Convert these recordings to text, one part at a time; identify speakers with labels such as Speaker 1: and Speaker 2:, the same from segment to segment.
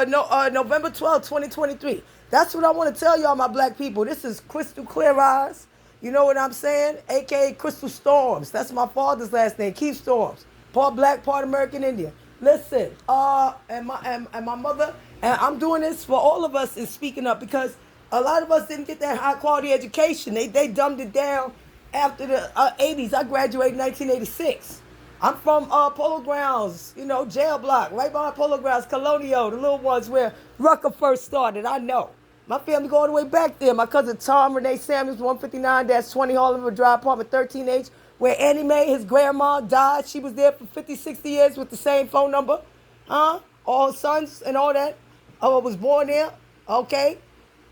Speaker 1: November 12th, 2023. That's what I want to tell y'all, my black people. This is Crystal Clear Eyes. You know what I'm saying? AKA Crystal Storms. That's my father's last name, Keith Storms. Part black, part American Indian. Listen, and my mother, and I'm doing this for all of us is speaking up because a lot of us didn't get that high quality education. They dumbed it down after the 80s. I graduated in 1986. I'm from Polo Grounds, jail block, right behind Polo Grounds, Colonial, the little ones where Rucker first started. I know. My family go all the way back there. My cousin Tom Renee Samuels, 159-20 Harlem River Drive, apartment 13H, where Annie Mae, his grandma, died. She was there for 50, 60 years with the same phone number. All sons and all that. Was born there. Okay.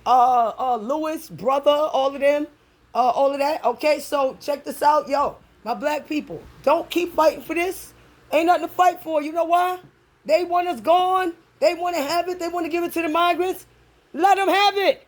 Speaker 1: Lewis, brother, all of them. All of that. Okay, so check this out. Yo, my black people, don't keep fighting for this. Ain't nothing to fight for. You know why? They want us gone. They want to have it. They want to give it to the migrants. Let them have it.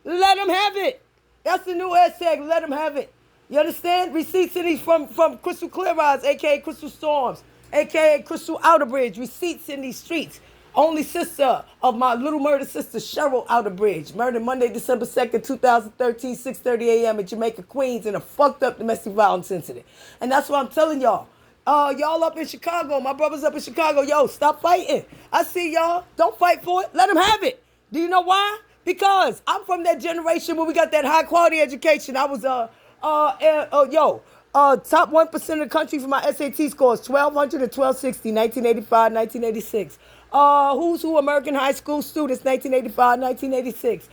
Speaker 1: Let them have it. That's the new hashtag. Let them have it. You understand? Receipt cities from Crystal Clear Eyes, a.k.a. Crystal Storms, a.k.a. Crystal Outerbridge. Receipts in these streets. Only sister of my little murder sister, Cheryl Outerbridge. Murdered Monday, December 2nd, 2013, 6:30 a.m. in Jamaica, Queens, in a fucked up domestic violence incident. And that's what I'm telling y'all. Y'all up in Chicago. My brother's up in Chicago. Yo, stop fighting. I see y'all. Don't fight for it. Let them have it. Do you know why? Because I'm from that generation where we got that high quality education. I was, top 1% of the country for my SAT scores, 1,200 and 1,260, 1985, 1986. Who's who American high school students, 1985, 1986.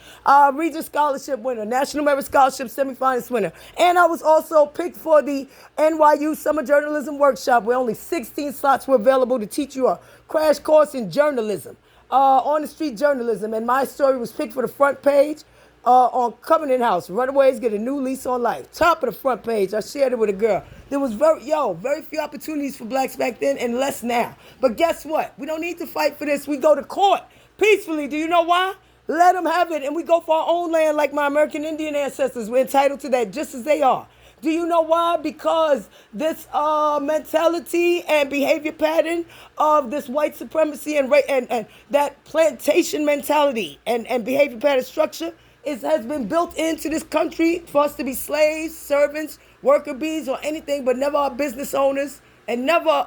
Speaker 1: Regent Scholarship winner, National Merit Scholarship semifinalist winner. And I was also picked for the NYU Summer Journalism Workshop where only 16 slots were available to teach you a crash course in journalism, on the street journalism. And my story was picked for the front page on Covenant House. Runaways get a new lease on life. Top of the front page. I shared it with a girl. There was very few opportunities for blacks back then and less now. But guess what? We don't need to fight for this. We go to court peacefully. Do you know why? Let them have it. And we go for our own land like my American Indian ancestors. We're entitled to that just as they are. Do you know why? Because this mentality and behavior pattern of this white supremacy and that plantation mentality and behavior pattern structure has been built into this country for us to be slaves, servants, worker bees, or anything, but never our business owners and never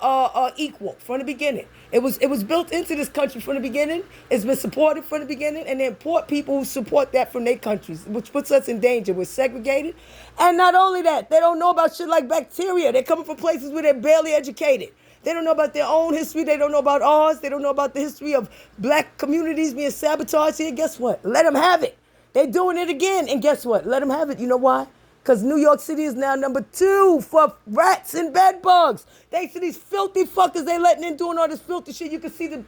Speaker 1: equal from the beginning. It was built into this country from the beginning. It's been supported from the beginning, and they import people who support that from their countries, which puts us in danger. We're segregated. And not only that, they don't know about shit like bacteria. They're coming from places where they're barely educated. They don't know about their own history. They don't know about ours. They don't know about the history of black communities being sabotaged here. Guess what? Let them have it. They're doing it again. And guess what? Let them have it. You know why? Because New York City is now number 2 for rats and bed bugs. Thanks to these filthy fuckers they letting in doing all this filthy shit. You can see the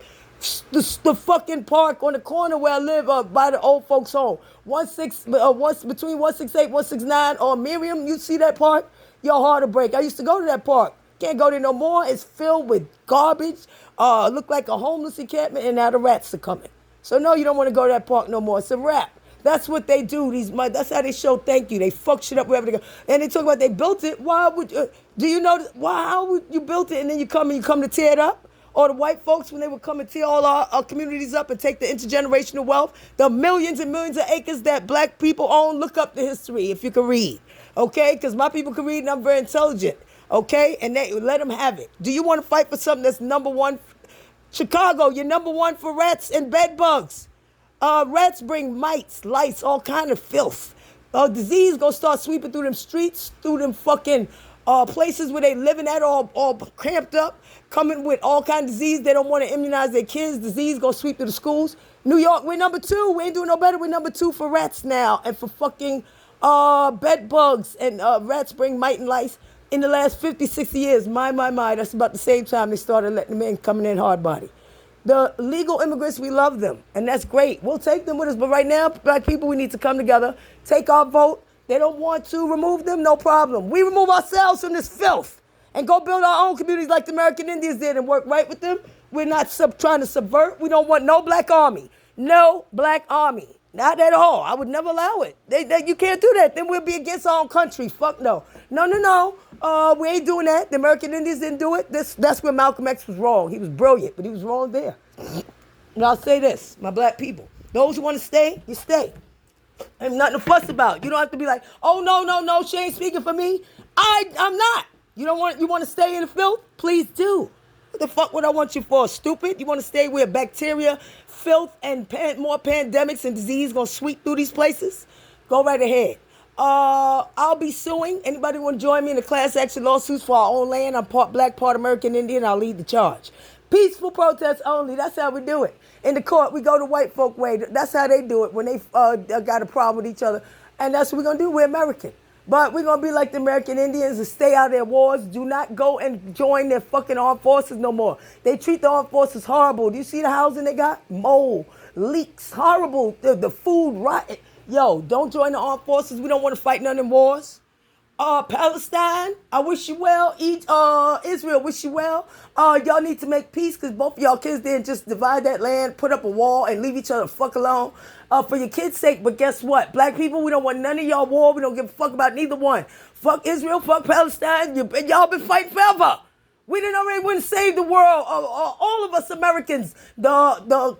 Speaker 1: fucking park on the corner where I live by the old folks' home. Between 168, 169 or Miriam, you see that park? Your heart will break. I used to go to that park. Can't go there no more. It's filled with garbage. Look like a homeless encampment, and now the rats are coming. So no, you don't want to go to that park no more. It's a wrap. That's what they do. That's how they show thank you. They fuck shit up wherever they go. And they talk about they built it. Why would do you know why? How would you built it and then you come to tear it up? Or the white folks when they would come and tear all our communities up and take the intergenerational wealth, the millions and millions of acres that black people own. Look up the history if you can read, okay? Because my people can read and I'm very intelligent, okay? And they let them have it. Do you want to fight for something that's number one? Chicago, you're number 1 for rats and bed bugs. Rats bring mites, lice, all kind of filth. Disease gonna start sweeping through them streets, through them fucking places where they living at all cramped up, coming with all kind of disease. They don't want to immunize their kids. Disease gonna sweep through the schools. New York, we're number 2. We ain't doing no better. We're number 2 for rats now and for fucking bed bugs. And rats bring mite and lice in the last 50, 60 years. My. That's about the same time they started letting them in, coming in hard body. The legal immigrants, we love them, and that's great. We'll take them with us, but right now, black people, we need to come together, take our vote. They don't want to remove them, no problem. We remove ourselves from this filth and go build our own communities like the American Indians did and work right with them. We're not trying to subvert. We don't want no black army. No black army. Not at all. I would never allow it. You can't do that. Then we'll be against our own country. Fuck no. No. We ain't doing that. The American Indians didn't do it. That's where Malcolm X was wrong. He was brilliant, but he was wrong there. And I'll say this, my black people. Those who want to stay, you stay. Ain't nothing to fuss about. You don't have to be like, oh no, no, no, she ain't speaking for me. I'm not. You want to stay in the filth? Please do. What the fuck would I want you for? Stupid? You want to stay where bacteria, filth, and more pandemics and disease gonna sweep through these places? Go right ahead. I'll be suing. Anybody want to join me in the class action lawsuits for our own land? I'm part black, part American Indian. I'll lead the charge. Peaceful protests only. That's how we do it. In the court, we go the white folk way. That's how they do it when they got a problem with each other. And that's what we're going to do. We're American. But we're going to be like the American Indians and stay out of their wars. Do not go and join their fucking armed forces no more. They treat the armed forces horrible. Do you see the housing they got? Mold, leaks, horrible. The food rotten. Yo, don't join the armed forces. We don't want to fight none of them wars. Palestine, I wish you well. Israel, wish you well. Y'all need to make peace because both of y'all kids didn't just divide that land, put up a wall, and leave each other fuck alone. For your kids' sake, but guess what? Black people, we don't want none of y'all war. We don't give a fuck about neither one. Fuck Israel, fuck Palestine. Y'all been fighting forever. We didn't already want to save the world. All of us Americans, the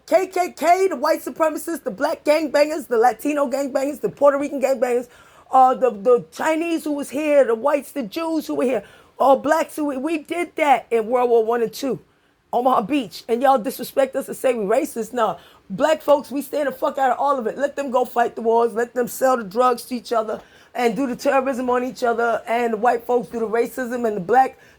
Speaker 1: KKK, the white supremacists, the black gangbangers, the Latino gangbangers, the Puerto Rican gangbangers, the Chinese who was here, the whites, the Jews who were here, all blacks who we did that in World War I and II, Omaha Beach, and y'all disrespect us and say we racist. No, black folks, we stand the fuck out of all of it. Let them go fight the wars. Let them sell the drugs to each other and do the terrorism on each other. And the white folks do the racism, and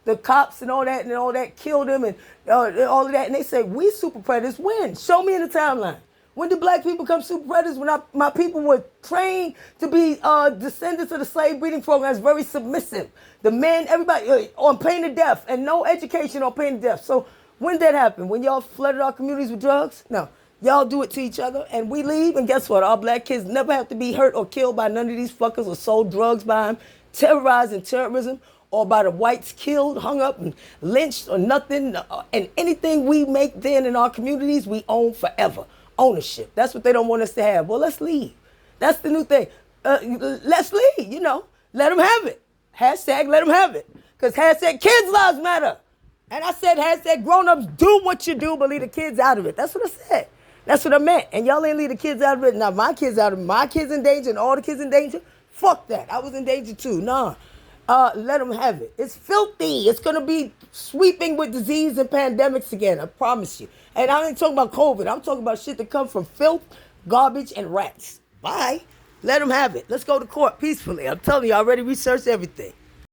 Speaker 1: the cops and all that kill them and all of that. And they say we super predators. When? Show me in the timeline. When did black people become super predators? When my people were trained to be descendants of the slave breeding program, it's very submissive. The men, everybody, on pain of death, and no education on pain of death. So when did that happen? When y'all flooded our communities with drugs? No. Y'all do it to each other, and we leave, and guess what? Our black kids never have to be hurt or killed by none of these fuckers or sold drugs by them, terrorizing terrorism, or by the whites killed, hung up, and lynched, or nothing. And anything we make then in our communities, we own forever. Ownership. That's what they don't want us to have. Well, let's leave. That's the new thing. Let's leave, Let them have it. Hashtag let them have it. Because hashtag kids' lives matter. And I said hashtag grown-ups do what you do, but leave the kids out of it. That's what I said. That's what I meant. And y'all ain't leave the kids out of it. Now, my kids out of it. My kids in danger and all the kids in danger. Fuck that. I was in danger too. Nah. Let them have it. It's filthy. It's going to be sweeping with disease and pandemics again. I promise you. And I ain't talking about COVID. I'm talking about shit that comes from filth, garbage, and rats. Bye. Let them have it. Let's go to court peacefully. I'm telling you, I already researched everything.